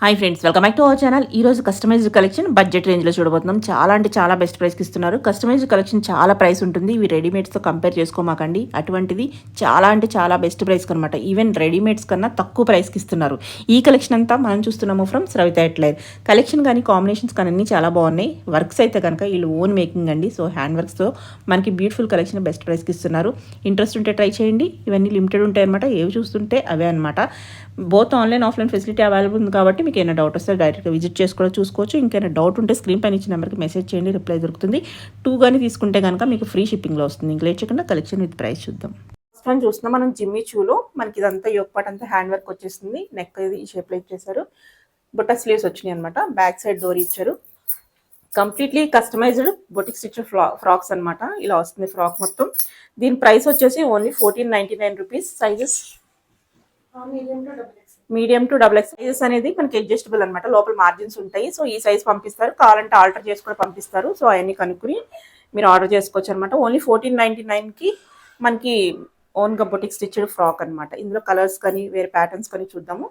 Hi friends, welcome back to our channel. ఈ రోజు customized collection budget రేంజ్లో చూడబోతున్నాం. చాలా అంటే చాలా బెస్ట్ ప్రైస్కి ఇస్తున్నారు. కస్టమైజ్డ్ కలెక్షన్ చాలా ప్రైస్ ఉంటుంది. ఇవి రెడీమేడ్స్తో కంపేర్ చేసుకోమాకండి. అటువంటిది చాలా అంటే చాలా బెస్ట్ ప్రైస్కి అనమాట. ఈవెన్ రెడీమేడ్స్ కన్నా తక్కువ ప్రైస్కి ఇస్తున్నారు. ఈ కలెక్షన్ అంతా మనం చూస్తున్నాము ఫ్రమ్ శ్రవిత ఎట్లైర్. కలెక్షన్ కానీ కాంబినేషన్స్ కానీ అన్నీ చాలా బాగున్నాయి. వర్క్స్ అయితే కనుక వీళ్ళు ఓన్ మేకింగ్ అండి. సో హ్యాండ్ వర్క్స్తో మనకి బ్యూటిఫుల్ కలెక్షన్ బెస్ట్ ప్రైస్కి ఇస్తున్నారు. ఇంట్రెస్ట్ ఉంటే ట్రై చేయండి. ఇవన్నీ లిమిటెడ్ ఉంటాయి అనమాట. ఏవి చూస్తుంటే అవే అనమాట. Both online offline facility available ఉంది కాబట్టి మీకు ఏమైనా డౌట్ వస్తే డైరెక్ట్గా విజిట్ చేసుకోవడం చూసుకోవచ్చు. ఇంకైనా డౌట్ ఉంటే స్క్రీన్ పైన ఇచ్చిన నెంబర్కి మెసేజ్ చేయండి, రిప్లై దొరుకుతుంది. 2 కానీ తీసుకుంటే కనుక మీకు ఫ్రీ షిప్పింగ్లో వస్తుంది. ఇంక లేట్ చేయకుండా కలెక్షన్ విత్ ప్రైస్ చూద్దాం. ఫస్ట్ వన్ చూస్తున్నాం మనం జిమ్మి చూలో. మనకి ఇదంతా యోక్ పార్ట్ అంతా హ్యాండ్ వర్క్ వచ్చేస్తుంది. నెక్ ఇది ఈ షేప్లో ఇచ్చేసారు. బుట్ట స్లీవ్స్ వచ్చినాయి అనమాట. బ్యాక్ సైడ్ డోర్ ఇచ్చారు. Completely customized boutique stitch frocks అనమాట. ఇలా వస్తుంది ఫ్రాక్ మొత్తం. దీని ప్రైస్ వచ్చేసి only 1499 rupees. Sizes medium to double x sizes అనేది మనకి అడ్జస్టబుల్ అనమాట. లోపల మార్జిన్స్ ఉంటాయి. సో ఈ సైజ్ పంపిస్తారు. కావాలంటే ఆల్టర్ చేసి కూడా పంపిస్తారు. సో అవన్నీ కనుక్కుని మీరు ఆర్డర్ చేసుకోవచ్చు అనమాట. ఓన్లీ 1499కి మనకి ఓన్గా బొటిక్ స్టిచ్డ్ ఫ్రాక్ అనమాట. ఇందులో కలర్స్ కానీ వేరే ప్యాటర్న్స్ కానీ చూద్దాము.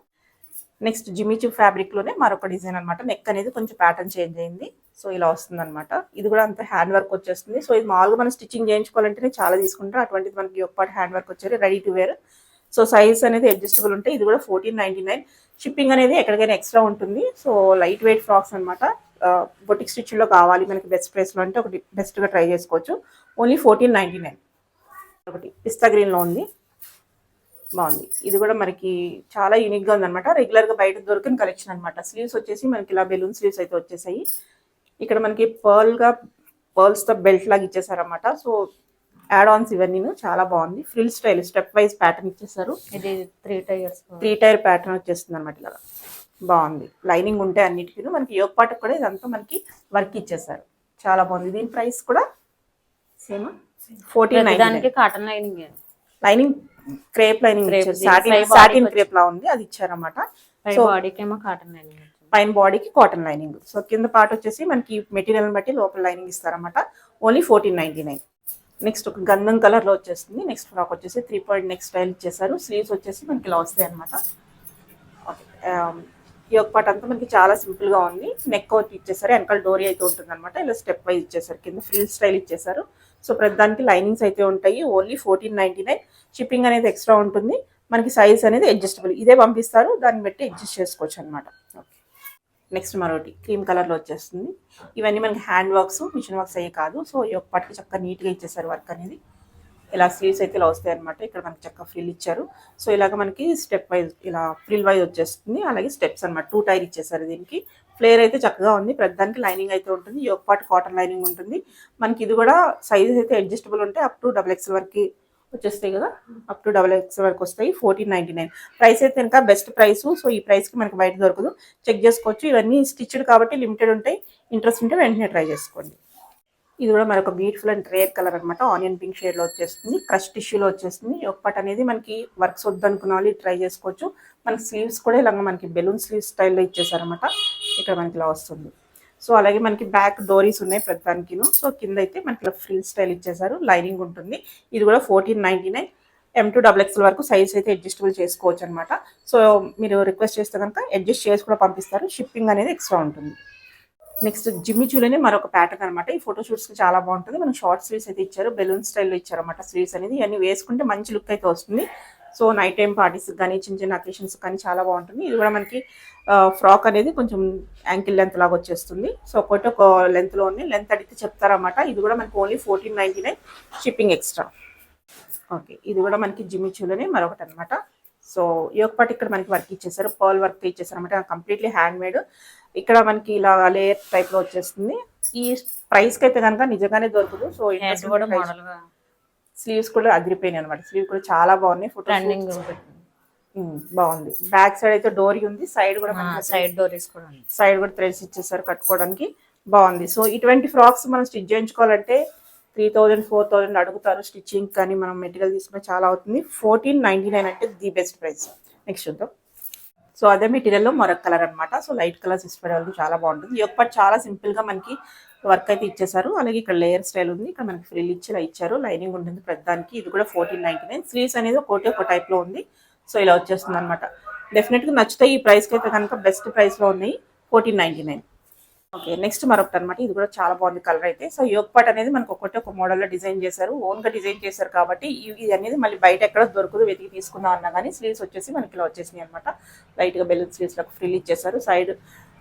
నెక్స్ట్ జిమిచూ ఫ్యాబ్రిక్లోనే మరొక డిజైన్ అనమాట. నెక్ అనేది కొంచెం ప్యాటర్న్ చేంజ్ అయింది. సో ఇలా వస్తుంది అనమాట. ఇది కూడా అంత హ్యాండ్ వర్క్ వచ్చేస్తుంది. సో ఇది మామూలుగా మనం స్టిచ్చింగ్ చేయించుకోవాలంటేనే చాలా తీసుకుంటారు. అటువంటిది మనకి ఒక పార్ట్ హ్యాండ్ వర్క్ వచ్చారు, ready to wear. So size అనేది అడ్జస్టబుల్ ఉంటాయి. ఇది కూడా 1499. షిప్పింగ్ అనేది ఎక్కడికైనా ఎక్స్ట్రా ఉంటుంది. సో లైట్ వెయిట్ ఫ్రాక్స్ అనమాట. బొటిక్ స్టిచ్లో కావాలి మనకి బెస్ట్ ప్రైస్లో అంటే ఒకటి బెస్ట్గా ట్రై చేసుకోవచ్చు. ఓన్లీ 1499. ఒకటి పిస్తా గ్రీన్లో ఉంది, బాగుంది. ఇది కూడా మనకి చాలా యూనిక్గా ఉందన్నమాట. రెగ్యులర్గా బయట దొరికిన కలెక్షన్ అనమాట. స్లీవ్స్ వచ్చేసి మనకి ఇలా బెలూన్ స్లీవ్స్ అయితే వచ్చేసాయి. ఇక్కడ మనకి పర్ల్స్తో బెల్ట్ లాగా ఇచ్చేసారన్నమాట. సో యాడ్ ఆన్స్ ఇవన్నీ చాలా బాగుంది. Frill style step wise pattern ఇచ్చేసారు. ఇది 3 టైర్ ప్యాటర్న్ వచ్చేస్తుంది అనమాట. ఇలాగా బాగుంది. లైనింగ్ ఉంటే అన్నిటికీ మనకి యోక్ పార్ట్ కూడా ఇదంతా మనకి వర్క్ ఇచ్చేసారు. చాలా బాగుంది. దీని ప్రైస్ కూడా same 1499. Cotton lining, lining crepe lining satin crepe లా ఉంది, అది ఇచ్చారన్నమాట. సో పైన బాడీకి కాటన్ లైనింగ్. సో కింద పార్ట్ వచ్చేసి మనకి మెటీరియల్ బట్టి లోపల లైనింగ్ ఇస్తారన్నమాట. ఓన్లీ 1499. నెక్స్ట్ ఒక గంధం కలర్లో వచ్చేస్తుంది. నెక్స్ట్ ఫ్రాక్ వచ్చేసి 3 పాయింట్ నెక్ స్టైల్ ఇచ్చేసారు. స్లీవ్స్ వచ్చేసి మనకి ఇలా వస్తాయి అనమాట. ఈ ఒక పార్ట్ అంతా మనకి చాలా సింపుల్గా ఉంది. నెక్ వచ్చి ఇచ్చేసారు. వెనకాల డోరీ అయితే ఉంటుంది అనమాట. ఇలా స్టెప్ వైజ్ ఇచ్చేసారు. కింద ఫ్రిల్ స్టైల్ ఇచ్చేసారు. సో ప్రతిదానికి లైనింగ్స్ అయితే ఉంటాయి. ఓన్లీ 1499. షిప్పింగ్ అనేది ఎక్స్ట్రా ఉంటుంది. మనకి సైజ్ అనేది అడ్జస్టబుల్ ఇదే పంపిస్తారు. దాన్ని బట్టి అడ్జస్ట్ చేసుకోవచ్చు అనమాట. ఓకే, నెక్స్ట్ మరొకటి క్రీమ్ కలర్లో వచ్చేస్తుంది. ఇవన్నీ మనకి హ్యాండ్ వర్క్స్, మిషన్ వర్క్స్ అయ్యే కాదు. సో ఈ యొక్క పట్టుకి చక్కగా నీట్గా ఇచ్చేసారు వర్క్ అనేది. ఇలా స్లీవ్స్ అయితే ఇలా వస్తాయి అనమాట. ఇక్కడ మనకి చక్కగా ఫ్రిల్ ఇచ్చారు. సో ఇలాగ మనకి స్టెప్ వైజ్ ఇలా ఫ్రిల్ వైజ్ వచ్చేస్తుంది. అలాగే స్టెప్స్ అనమాట. 2 టైర్ ఇచ్చేసారు. దీనికి ఫ్లేర్ అయితే చక్కగా ఉంది. ప్రతిదానికి లైనింగ్ అయితే ఉంటుంది. ఈ యొక్క పార్ట్ కాటన్ లైనింగ్ ఉంటుంది. మనకి ఇది కూడా సైజెస్ అయితే అడ్జస్టబుల్ ఉంటాయి. అప్ టు XXL వరకు వచ్చేస్తాయి కదా. అప్ టు XXL వరకు వస్తాయి. 1499 ప్రైస్ అయితే ఇంకా బెస్ట్ ప్రైస్. సో ఈ ప్రైస్కి మనకి బయట దొరకదు. చెక్ చేసుకోవచ్చు. ఇవన్నీ స్టిచ్డ్ కాబట్టి లిమిటెడ్ ఉంటాయి. ఇంట్రెస్ట్ ఉంటే వెంటనే ట్రై చేసుకోండి. ఇది కూడా మరొక బ్యూటిఫుల్ అండ్ రేర్ కలర్ అనమాట. ఆనియన్ పింక్ షేడ్లో వచ్చేస్తుంది. క్రష్ టిష్యూలో వచ్చేస్తుంది. ఒక పార్ట్ అనేది మనకి వర్క్స్ వద్దనుకున్న వాళ్ళు ట్రై చేసుకోవచ్చు. మనకి స్లీవ్స్ కూడా ఇలాగ మనకి బెలూన్ స్లీవ్స్ స్టైల్లో ఇచ్చేసారనమాట. ఇక్కడ మనకి ఇలా వస్తుంది. సో అలాగే మనకి బ్యాక్ డోరీస్ ఉన్నాయి ప్రతిదానికిను. సో కింద అయితే మనకి ఇలా ఫ్రిల్ స్టైల్ ఇచ్చేసారు. లైనింగ్ ఉంటుంది. ఇది కూడా 1499. M to XXL వరకు సైజ్ అయితే అడ్జస్టబుల్ చేసుకోవచ్చు అనమాట. సో మీరు రిక్వెస్ట్ చేస్తే కనుక అడ్జస్ట్ చేసి కూడా పంపిస్తారు. షిప్పింగ్ అనేది ఎక్స్ట్రా ఉంటుంది. నెక్స్ట్ జిమ్మిచూలోనే మరొక ప్యాటర్న్ అనమాట. ఈ ఫోటో షూట్స్కి చాలా బాగుంటుంది. మనం షార్ట్ స్లీవ్స్ అయితే ఇచ్చారు. బెలూన్ స్టైల్లో ఇచ్చారన్నమాట. స్లీవ్స్ అనేది ఇవన్నీ వేసుకుంటే మంచి లుక్ అయితే వస్తుంది. సో నైట్ టైం పార్టీస్ కానీ చిన్న చిన్న అకేషన్స్ కానీ చాలా బాగుంటుంది. ఇది కూడా మనకి ఫ్రాక్ అనేది కొంచెం యాంకిల్ లెంత్ లాగా వచ్చేస్తుంది. సో ఒక లెంత్లో ఉంది. లెంత్ అడిగితే చెప్తారన్నమాట. ఇది కూడా మనకి ఓన్లీ 1499. Shipping extra. ఓకే, ఇది కూడా మనకి జిమ్మిచూలోనే మరొకటి అనమాట. సో ఈ ఒక పార్ట్ ఇక్కడ మనకి వర్క్ ఇచ్చేసారు. పర్ల్ వర్క్ ఇచ్చేసారు అనమాట. Completely hand made. ఇక్కడ మనకి ఇలా లేయర్ టైప్లో వచ్చేస్తుంది. ఈ ప్రైస్కి అయితే కనుక నిజంగానే దొరకదు. సో స్లీవ్స్ కూడా అదిరిపోయినాయి అనమాట. స్లీవ్ కూడా చాలా బాగున్నాయి. ఫోటో బాగుంది. బ్యాక్ సైడ్ అయితే డోరీ ఉంది. సైడ్ కూడా సైడ్ డోరీస్ కూడా ఉంది. సైడ్ కూడా థ్రెడ్స్ ఇచ్చేసారు కట్టుకోవడానికి. బాగుంది. సో ఇటువంటి ఫ్రాక్స్ మనం స్టిచ్ చేయించుకోవాలంటే 3000 4000 అడుగుతారు. స్టిచ్చింగ్ కానీ మనం మెటీరియల్ తీసుకున్న చాలా అవుతుంది. 1499 అంటే ది బెస్ట్ ప్రైస్. నెక్స్ట్ చూద్దాం. సో అదే మెటీరియల్లో మరొక కలర్ అనమాట. సో లైట్ కలర్స్ ఇష్టపడే వాళ్ళకి చాలా బాగుంటుంది. ఈ యొక్క చాలా సింపుల్గా మనకి వర్క్ అయితే ఇచ్చేసారు. అలాగే ఇక్కడ లేయర్ స్టైల్ ఉంది. ఇక్కడ మనకి ఫ్రిల్ ఇచ్చి ఇలా ఇచ్చారు. లైనింగ్ ఉంటుంది ప్రతిదానికి. ఇది కూడా 1499. స్లీవ్స్ అనేది ఒక టైప్లో ఉంది. సో ఇలా వచ్చేస్తుంది అనమాట. డెఫినెట్గా నచ్చుతాయి. ఈ ప్రైస్కి అయితే కనుక బెస్ట్ ప్రైస్లో ఉన్నాయి, 1499. ఓకే, నెక్స్ట్ మరొకటి అనమాట. ఇది కూడా చాలా బాగుంది కలర్ అయితే. సో యోగ్ పాట్ అనేది మనకు ఒక మోడల్లో డిజైన్ చేశారు, ఓన్గా డిజైన్ చేశారు కాబట్టి ఇది అనేది మళ్ళీ బయట ఎక్కడ దొరకదు, వెతికి తీసుకుందాం అన్నా కానీ. స్లీవ్స్ వచ్చేసి మనకి ఇలా వచ్చేసినాయి అనమాట. లైట్గా బెలూన్ స్లీవ్స్ లకు ఫ్రిల్ ఇచ్చేసారు. సైడ్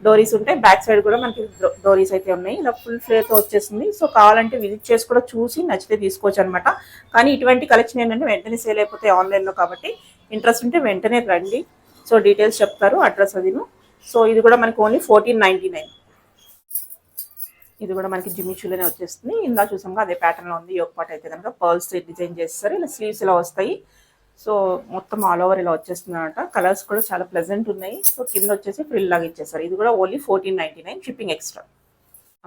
డోరీస్ ఉంటాయి, బ్యాక్ సైడ్ కూడా మనకి డోరీస్ అయితే ఉన్నాయి. ఇలా ఫుల్ ఫ్లేర్తో వచ్చేసింది. సో కావాలంటే విజిట్ చేసి కూడా చూసి నచ్చితే తీసుకోవచ్చు అనమాట. కానీ ఇటువంటి కలెక్షన్ ఏంటంటే వెంటనే సేల్ అయిపోతాయి ఆన్లైన్లో కాబట్టి ఇంట్రెస్ట్ ఉంటే వెంటనే రండి. సో డీటెయిల్స్ చెప్తారు, అడ్రస్ అదిను. సో ఇది కూడా మనకి ఓన్లీ 1499. ఇది కూడా మనకి జిమ్మిచూలోనే వచ్చేస్తుంది. ఇందా చూసాం అదే ప్యాటర్న్లో ఉంది. యోగ్ పాట్ అయితే కనుక పర్ల్స్ డిజైన్ చేస్తారు. ఇలా స్లీవ్స్ ఇలా వస్తాయి. సో మొత్తం ఆల్ ఓవర్ ఇలా వచ్చేస్తుంది అనమాట. కలర్స్ కూడా చాలా ప్లెజెంట్ ఉన్నాయి. సో కింద వచ్చేసి ఫ్రిల్ లాగా ఇచ్చేస్తారు. ఇది కూడా only 1499, shipping extra.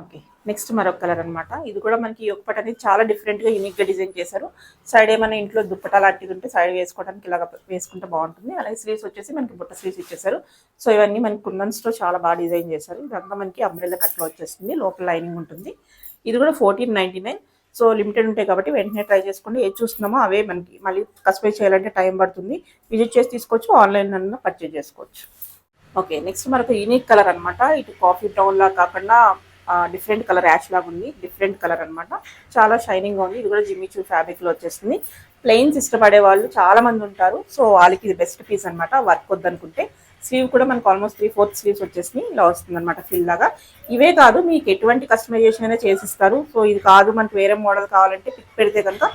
Okay, next మరొక కలర్ అనమాట. ఇది కూడా మనకి యోగ్ పాట్ అనేది చాలా డిఫరెంట్గా యూనిక్గా డిజైన్ చేశారు. సైడ్ ఏమైనా ఇంట్లో దుప్పటా లాంటిది ఉంటే సైడ్ వేసుకోవడానికి ఇలాగ వేసుకుంటే బాగుంటుంది. అలాగే స్లీవ్స్ వచ్చేసి మనకి బుట్ట స్లీవ్స్ ఇచ్చేసారు. సో ఇవన్నీ మనకి కుందన్స్తో చాలా బాగా డిజైన్ చేశారు. ఇదంతా మనకి అంబ్రెల్లా కట్లో వచ్చేస్తుంది, లోపల లైనింగ్ ఉంటుంది. ఇది కూడా 1499. సో లిమిటెడ్ ఉంటాయి కాబట్టి వెంటనే ట్రై చేసుకోండి. ఏది చూస్తున్నామో అవే మనకి మళ్ళీ కస్టమైజ్ చేయాలంటే టైం పడుతుంది. విజిట్ చేసి తీసుకోవచ్చు, ఆన్లైన్ అన్న పర్చేజ్ చేసుకోవచ్చు. ఓకే, నెక్స్ట్ మనకు యూనిక్ కలర్ అనమాట. ఇటు కాఫీ బ్రౌన్ లా కాకుండా డిఫరెంట్ కలర్ యాష్ లాగా ఉంది. డిఫరెంట్ కలర్ అనమాట, చాలా షైనింగ్గా ఉంది. ఇది కూడా జిమ్మిచూ ఫ్యాబ్రిక్లో వచ్చేస్తుంది. ప్లెయిన్స్ ఇష్టపడే వాళ్ళు చాలా మంది ఉంటారు. సో వాళ్ళకి ఇది బెస్ట్ పీస్ అనమాట. వర్క్ వద్దనుకుంటే స్లీవ్ కూడా మనకు ఆల్మోస్ట్ 3/4 స్లీవ్స్ వచ్చేసి ఇలా వస్తుంది అనమాట, ఫిల్ లాగా. ఇవే కాదు, మీకు ఎటువంటి కస్టమైజేషన్ అయినా చేసిస్తారు. సో ఇది కాదు మనకు వేరే మోడల్ కావాలంటే పిక్ పెడితే కనుక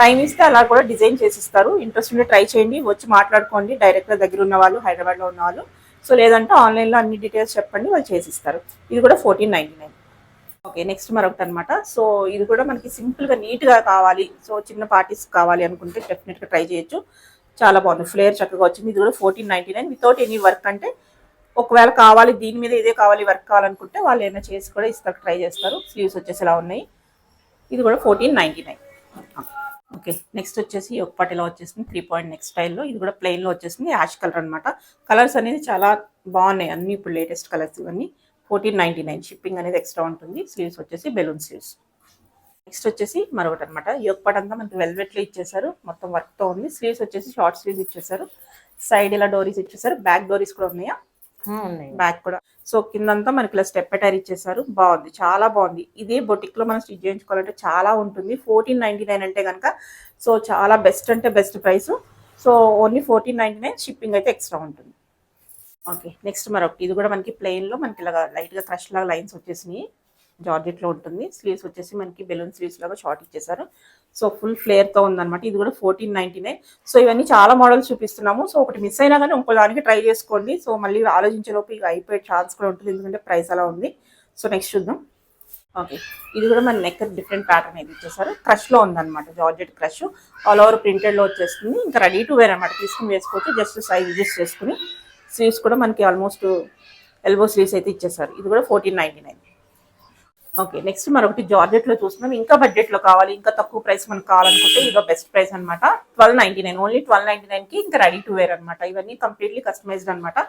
టైం ఇస్తే అలా కూడా డిజైన్ చేసిస్తారు. ఇంట్రెస్ట్ ఉంటే ట్రై చేయండి, వచ్చి మాట్లాడుకోండి డైరెక్ట్గా దగ్గర ఉన్న వాళ్ళు, హైదరాబాద్లో ఉన్న వాళ్ళు. సో లేదంటే ఆన్లైన్లో అన్ని డీటెయిల్స్ చెప్పండి, వాళ్ళు చేసిస్తారు. ఇది కూడా 1499. ఓకే, నెక్స్ట్ మరొకటి అనమాట. సో ఇది కూడా మనకి సింపుల్గా నీట్గా కావాలి, సో చిన్న పార్టీస్ కావాలి అనుకుంటే డెఫినెట్గా ట్రై చేయొచ్చు. చాలా బాగుంది, ఫ్లేర్ చక్కగా వచ్చింది. ఇది కూడా 1499 వితౌట్ ఎనీ వర్క్. అంటే ఒకవేళ కావాలి దీని మీద ఇదే కావాలి వర్క్ కావాలనుకుంటే వాళ్ళు ఏమైనా చేసి కూడా ఇస్తారు, ట్రై చేస్తారు. స్లీవ్స్ వచ్చేసి ఇలా ఉన్నాయి. ఇది కూడా 1499. ఓకే, నెక్స్ట్ వచ్చేసి ఒక పాట్ ఇలా వచ్చేసింది 3 పాయింట్ నెక్ స్టైల్లో. ఇది కూడా ప్లెయిన్లో వచ్చేసింది, యాష్ కలర్ అనమాట. కలర్స్ అనేది చాలా బాగున్నాయి అన్ని, ఇప్పుడు లేటెస్ట్ కలర్స్ ఇవన్నీ. 1499, షిప్పింగ్ అనేది ఎక్స్ట్రా ఉంటుంది. స్లీవ్స్ వచ్చేసి బెలూన్ స్లీవ్స్. నెక్స్ట్ వచ్చేసి మరొకటి అనమాట. యోగ్ పాట్ అంతా మనకి వెల్వెట్లో ఇచ్చేసారు, మొత్తం వర్క్తో ఉంది. స్లీవ్స్ వచ్చేసి షార్ట్ స్లీవ్స్ ఇచ్చేసారు. సైడ్ ఇలా డోరీస్ ఇచ్చేసారు, బ్యాక్ డోరీస్ కూడా ఉన్నాయా? బ్యాక్ కూడా. సో కిందంతా మనకి ఇలా స్టెప్ అటైర్ ఇచ్చేసారు. బాగుంది, చాలా బాగుంది. ఇదే బొటిక్ లో మనం స్టిచ్ చేయించుకోవాలంటే చాలా ఉంటుంది. 1499 అంటే కనుక సో చాలా బెస్ట్ అంటే best price. So only 1499, shipping అయితే ఎక్స్ట్రా ఉంటుంది. ఓకే, నెక్స్ట్ మరొకటి. ఇది కూడా మనకి ప్లెయిన్ లో మనకి ఇలా లైట్ గా క్రష్ లాగా లైన్స్ వచ్చేసినాయి. జార్జెట్ లో ఉంటుంది. స్లీవ్స్ వచ్చేసి మనకి బెలూన్ స్లీవ్స్ లాగా షార్ట్ ఇచ్చేసారు. సో ఫుల్ ఫ్లేర్ తో ఉందన్నమాట. ఇది కూడా 1499. సో ఇవన్నీ చాలా మోడల్స్ చూపిస్తున్నాము. సో ఒకటి మిస్ అయినా కానీ ఇంకో దానికి ట్రై చేసుకోండి. సో మళ్ళీ ఆలోచించేలోపు ఇక అయిపోయే ఛాన్స్ కూడా ఉంటుంది, ఎందుకంటే ప్రైస్ అలా ఉంది. సో నెక్స్ట్ చూద్దాం. ఓకే, ఇది కూడా మన నెక్ డిఫరెంట్ ప్యాటర్న్ అయితే ఇచ్చేసారు. క్రష్ లో ఉందన్నమాట, georgette crush. All over printed లో వచ్చేస్తుంది. ఇంకా రెడీ టు వేర్ అనమాట, తీసుకుని వేసుకోవచ్చు. జస్ట్ సైజ్ అడ్జస్ట్ చేసుకుని. స్లీవ్స్ కూడా మనకి ఆల్మోస్ట్ ఎల్బో స్లీవ్స్ అయితే ఇచ్చేసారు. ఇది కూడా 1499. ఓకే, నెక్స్ట్ మరొకటి జార్జెట్ లో చూస్తున్నాం. ఇంకా బడ్జెట్ లో కావాలి, ఇంకా తక్కువ ప్రైస్ మనకు కావాలనుకుంటే ఇదో బెస్ట్ ప్రైస్ అనమాట. 1299, ఓన్లీ 1299 కి ఇంకా రెడీ టు వేర్ అనమాట. ఇవన్నీ కంప్లీట్లీ కస్టమైజ్డ్ అనమాట.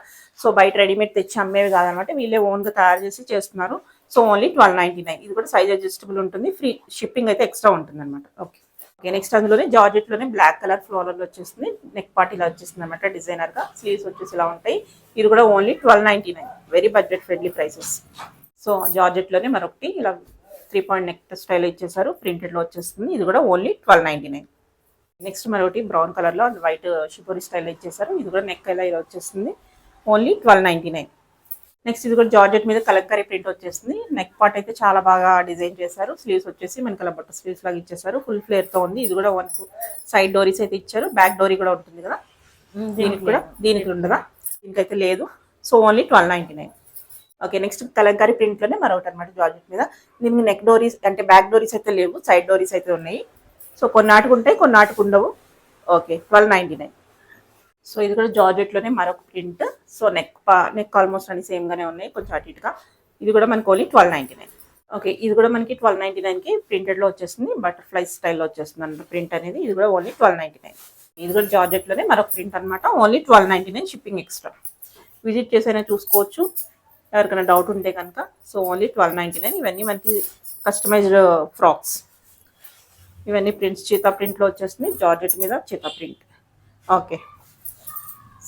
సో బయట రెడీమేడ్ తెచ్చి అమ్మేవి కాదనమాట, వీళ్ళే ఓన్ గా తయారు చేసి చేస్తున్నారు. So only 1299. ఇది కూడా సైజ్ అడ్జస్టబుల్ ఉంటుంది, ఫ్రీ షిప్పింగ్ అయితే ఎక్స్ట్రా ఉంటుంది అనమాట. ఓకే ఓకే, నెక్స్ట్ అందులోనే జార్జెట్ లోనే బ్లాక్ కలర్ ఫ్లోరల్ వచ్చేస్తుంది. నెక్ పార్ట్ ఇలా వచ్చేస్తుంది అనమాట, డిజైనర్ గా. స్లీవ్స్ వచ్చేసి ఇలా ఉంటాయి. ఇది కూడా only 1299, very budget friendly prices. So జార్జెట్లోనే మరొకటి ఇలా 3 పాయింట్ నెక్ స్టైల్ ఇచ్చేసారు, ప్రింటెడ్లో వచ్చేస్తుంది. ఇది కూడా ఓన్లీ 1299. నెక్స్ట్ మరొకటి బ్రౌన్ కలర్లో వైట్ షిపోరి స్టైల్ ఇచ్చేసారు. ఇది కూడా నెక్ ఇలా వచ్చేస్తుంది, ఓన్లీ 1299. నెక్స్ట్ ఇది కూడా జార్జెట్ మీద కలంకారీ ప్రింట్ వచ్చేస్తుంది. నెక్ పార్ట్ అయితే చాలా బాగా డిజైన్ చేశారు. స్లీవ్స్ వచ్చేసి మనకి అలా బట్ట స్లీవ్స్ లాగా ఇచ్చేసారు, ఫుల్ ఫ్లేర్తో ఉంది. ఇది కూడా వన్ సైడ్ డోరీస్ అయితే ఇచ్చారు, బ్యాక్ డోరీ కూడా ఉంటుంది కదా. దీనికి ఉండదా? దీనికైతే లేదు. So only 1299. Okay, next kalamkari ప్రింట్లోనే మరొకటి అనమాట, జార్జెట్ మీద. దీనికి నెక్ డోరీస్ అంటే బ్యాక్ డోరీస్ అయితే లేవు, సైడ్ డోరీస్ అయితే ఉన్నాయి. సో కొన్నాటికి ఉంటాయి, కొన్నాటికి ఉండవు. ఓకే, 1299. సో ఇది కూడా జార్జెట్లోనే మరొక ప్రింట్. సో నెక్ ఆల్మోస్ట్ అన్ని సేమ్గానే ఉన్నాయి, కొంచెం అటు ఇటుగా. ఇది కూడా మనకు ఓన్లీ 1299. ఓకే, ఇది కూడా మనకి 1299కి ప్రింటెడ్లో వచ్చేస్తుంది, బటర్ఫ్లై స్టైల్లో వచ్చేస్తుంది అన్నమాట ప్రింట్ అనేది. ఇది కూడా ఓన్లీ 1299. ఇది కూడా జార్జెట్లోనే మరొక ప్రింట్ అనమాట, ఓన్లీ 1299, షిప్పింగ్ ఎక్స్ట్రా. విజిట్ చేసైనా చూసుకోవచ్చు ఎవరికైనా డౌట్ ఉంటే కనుక. So only 1299. ఇవన్నీ మనకి కస్టమైజ్డ్ ఫ్రాక్స్. ఇవన్నీ ప్రింట్స్ చీతా ప్రింట్లో వచ్చేస్తుంది, జార్జెట్ మీద చీతా ప్రింట్. ఓకే,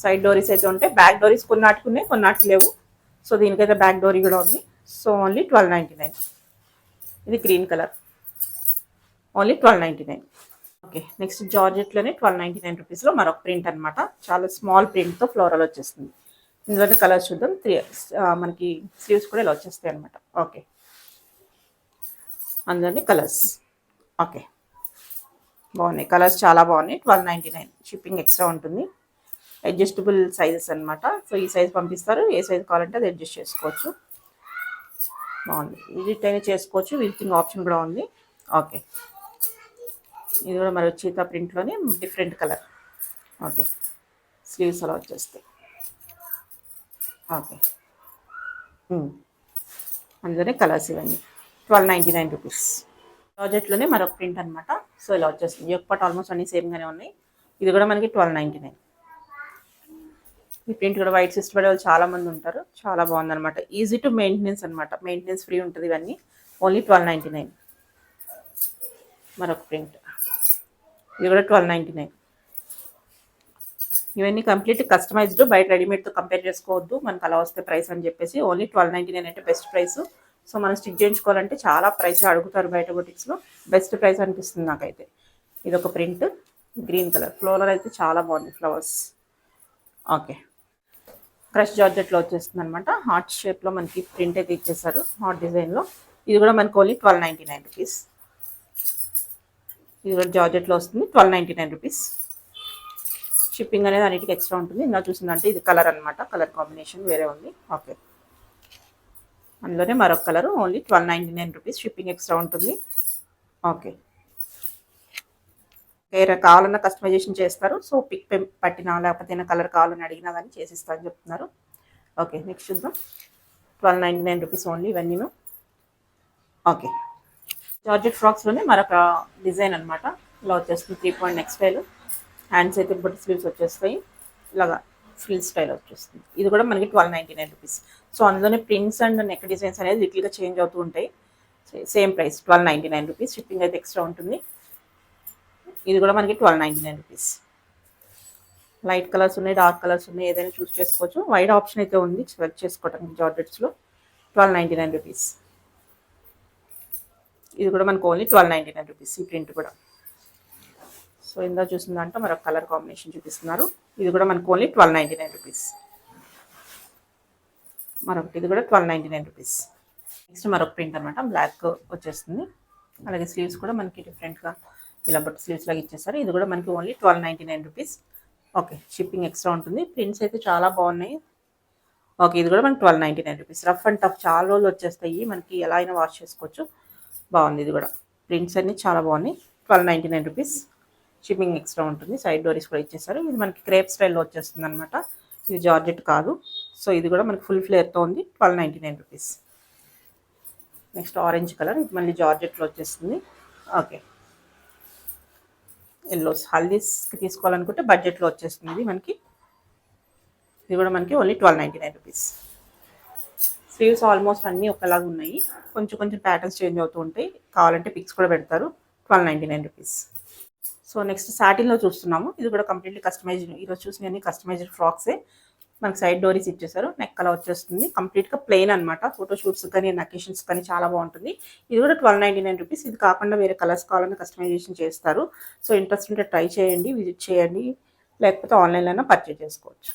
సైడ్ డోరీస్ అయితే ఉంటాయి. బ్యాక్ డోరీస్ కొన్నాటికి ఉన్నాయి, కొన్నాటికి లేవు. సో దీనికైతే బ్యాక్ డోరీ కూడా ఉంది. So only 1299. ఇది green colour, only 1299. Okay, next జార్జెట్లోనే 1299 రూపీస్లో మరొక ప్రింట్ అనమాట. చాలా స్మాల్ ప్రింట్తో ఫ్లోరల్ వచ్చేస్తుంది. ఇందులోనే కలర్స్ చూద్దాం. మనకి స్లీవ్స్ కూడా ఇలా వచ్చేస్తాయి అనమాట. ఓకే, అందులోనే కలర్స్. ఓకే, బాగున్నాయి కలర్స్, చాలా బాగున్నాయి. 1299. షిప్పింగ్ ఎక్స్ట్రా ఉంటుంది. అడ్జస్టబుల్ సైజెస్ అనమాట. సో ఈ సైజ్ పంపిస్తారు, ఏ సైజ్ కావాలంటే అది అడ్జస్ట్ చేసుకోవచ్చు. బాగుంది, రిటైన్ చేసుకోవచ్చు, విజిటింగ్ ఆప్షన్ కూడా ఉంది. ఓకే, ఇది కూడా మరి చీతా ప్రింట్లోనే డిఫరెంట్ కలర్. ఓకే, స్లీవ్స్ అలా వచ్చేస్తాయి. ఓకే, అందులోనే కలర్స్ ఇవన్నీ. 1299 రూపీస్. ప్రాజెక్ట్లోనే మరొక ప్రింట్ అనమాట. సో ఇలా వచ్చేస్తుంది. ఒక పార్ట్ ఆల్మోస్ట్ అన్ని సేమ్గానే ఉన్నాయి. ఇది కూడా మనకి 1299. ఈ ప్రింట్ కూడా వైట్స్ ఇష్టపడే వాళ్ళు చాలామంది ఉంటారు. చాలా బాగుందన్నమాట. ఈజీ టు మెయింటెనెన్స్ అనమాట. మెయింటెనెన్స్ ఫ్రీ ఉంటుంది ఇవన్నీ. ఓన్లీ 1299. మరొక ప్రింట్, ఇది కూడా 1299. ఇవన్నీ కంప్లీట్ కస్టమైజ్డ్. బయట రెడీమేడ్తో కంపేర్ చేసుకోవద్దు, మనకు అలా వస్తే ప్రైస్ అని చెప్పేసి. ఓన్లీ 1299 అంటే బెస్ట్ ప్రైస్. సో మనం స్టిచ్ చేయించుకోవాలంటే చాలా ప్రైస్ అడుగుతారు బయట బొటిక్స్లో. బెస్ట్ ప్రైస్ అనిపిస్తుంది నాకైతే. ఇది ఒక ప్రింట్, గ్రీన్ కలర్ ఫ్లోరల్ అయితే చాలా బాగుంది, ఫ్లవర్స్. ఓకే, క్రష్ జార్జెట్లో వచ్చేస్తుంది అనమాట. హార్ట్ షేప్లో మనకి ప్రింట్ అయితే ఇచ్చేసారు, హార్ట్ డిజైన్లో. ఇది కూడా మనకి ఓన్లీ 1299 రూపీస్. ఇది కూడా జార్జెట్లో వస్తుంది, 1299 రూపీస్. షిప్పింగ్ అనేది అన్నిటికీ ఎక్స్ట్రా ఉంటుంది. ఇలా చూసిందంటే ఇది కలర్ అనమాట, కలర్ కాంబినేషన్ వేరే ఉంది. ఓకే, అందులోనే మరొక colour, only 1299 rupees. Shipping extra ఉంటుంది. ఓకే, వేరే కావాలన్నా కస్టమైజేషన్ చేస్తారు. సో పిక్ పట్టినా లేకపోతే ఏదైనా కలర్ కావాలని అడిగినా కానీ చేసిస్తారని చెప్తున్నారు. ఓకే, నెక్స్ట్ చూద్దాం. 1299 రూపీస్ ఓన్లీ ఇవన్నీ. ఓకే, జార్జెట్ ఫ్రాక్స్లోనే మరొక డిజైన్ అనమాట. ఇలా వచ్చేస్తుంది 3 పాయింట్ నెక్ స్టైల్. హ్యాండ్స్ అయితే బుట్టి స్లీవ్స్ వచ్చేస్తాయి, ఇలాగా ఫ్రిల్ స్టైల్ వచ్చేస్తుంది. ఇది కూడా మనకి 1299 రూపీస్. సో అందులోనే ప్రింట్స్ అండ్ నెక్ డిజైన్స్ అనేది లిటిల్గా చేంజ్ అవుతూ ఉంటాయి. Same price 1299 rupees. షిప్పింగ్ అయితే ఎక్స్ట్రా ఉంటుంది. ఇది కూడా మనకి 1299 రూపీస్. లైట్ కలర్స్ ఉన్నాయి, డార్క్ కలర్స్ ఉన్నాయి, ఏదైనా చూస్ చేసుకోవచ్చు. వైడ్ ఆప్షన్ అయితే ఉంది సెలెక్ట్ చేసుకోవడానికి జార్జెట్స్లో. 1299 రూపీస్. ఇది కూడా మనకు ఓన్లీ 1299 రూపీస్. ఈ ప్రింట్ కూడా. సో ఇందా చూసిందంటే మరొక కలర్ కాంబినేషన్ చూపిస్తున్నారు. ఇది కూడా మనకు ఓన్లీ 1299 రూపీస్. మరొకటి, ఇది కూడా 1299 రూపీస్. నెక్స్ట్ మరొక ప్రింట్ అనమాట, బ్లాక్ వచ్చేస్తుంది. అలాగే స్లీవ్స్ కూడా మనకి డిఫరెంట్గా ఇలా బట్ స్లీవ్స్ లాగా ఇచ్చేస్తారు. ఇది కూడా మనకి only 1299 rupees. Okay, shipping extra ఉంటుంది. ప్రింట్స్ అయితే చాలా బాగున్నాయి. ఓకే, ఇది కూడా మనకి 1299 రూపీస్. రఫ్ అండ్ టఫ్ చాలా రోజులు వచ్చేస్తాయి, మనకి ఎలా అయినా వాష్ చేసుకోవచ్చు. బాగుంది ఇది కూడా. ప్రింట్స్ అన్నీ చాలా బాగున్నాయి. 1299 రూపీస్. షిప్పింగ్ ఎక్స్ట్రా ఉంటుంది. సైడ్ డోరీస్ కూడా ఇచ్చేసారు. ఇది మనకి క్రేప్ స్టైల్లో వచ్చేస్తుంది అనమాట. ఇది జార్జెట్ కాదు. సో ఇది కూడా మనకి ఫుల్ ఫ్లేర్తో ఉంది. 1299 రూపీస్. నెక్స్ట్ ఆరెంజ్ కలర్, ఇది మళ్ళీ జార్జెట్లో వచ్చేస్తుంది. ఓకే, ఎల్లోస్ హల్దీస్కి తీసుకోవాలనుకుంటే బడ్జెట్లో వచ్చేస్తుంది ఇది మనకి. ఇది కూడా మనకి ఓన్లీ 1299 రూపీస్. స్లీవ్స్ ఆల్మోస్ట్ అన్నీ ఒకలాగా ఉన్నాయి, కొంచెం కొంచెం ప్యాటర్న్స్ చేంజ్ అవుతూ ఉంటాయి. కావాలంటే పిక్స్ కూడా పెడతారు. 1299 రూపీస్. సో నెక్స్ట్ సాటిన్లో చూస్తున్నాము. ఇది కూడా కంప్లీట్లీ కస్టమైజ్డ్. ఈరోజు చూసినవన్నీ కస్టమైజ్డ్ ఫ్రాక్సే. మనకి సైడ్ డోరీస్ ఇచ్చేసారు, నెక్ అలా వచ్చేస్తుంది. కంప్లీట్గా ప్లెయిన్ అనమాట. ఫోటోషూట్స్ కానీ అకేషన్స్ కానీ చాలా బాగుంటుంది. ఇది కూడా 1299 రూపీస్. ఇది కాకుండా వేరే కలర్స్ కావాలని కస్టమైజేషన్ చేస్తారు. సో ఇంట్రెస్ట్ ఉంటే ట్రై చేయండి, విజిట్ చేయండి, లేకపోతే ఆన్లైన్లో పర్చేజ్ చేసుకోవచ్చు.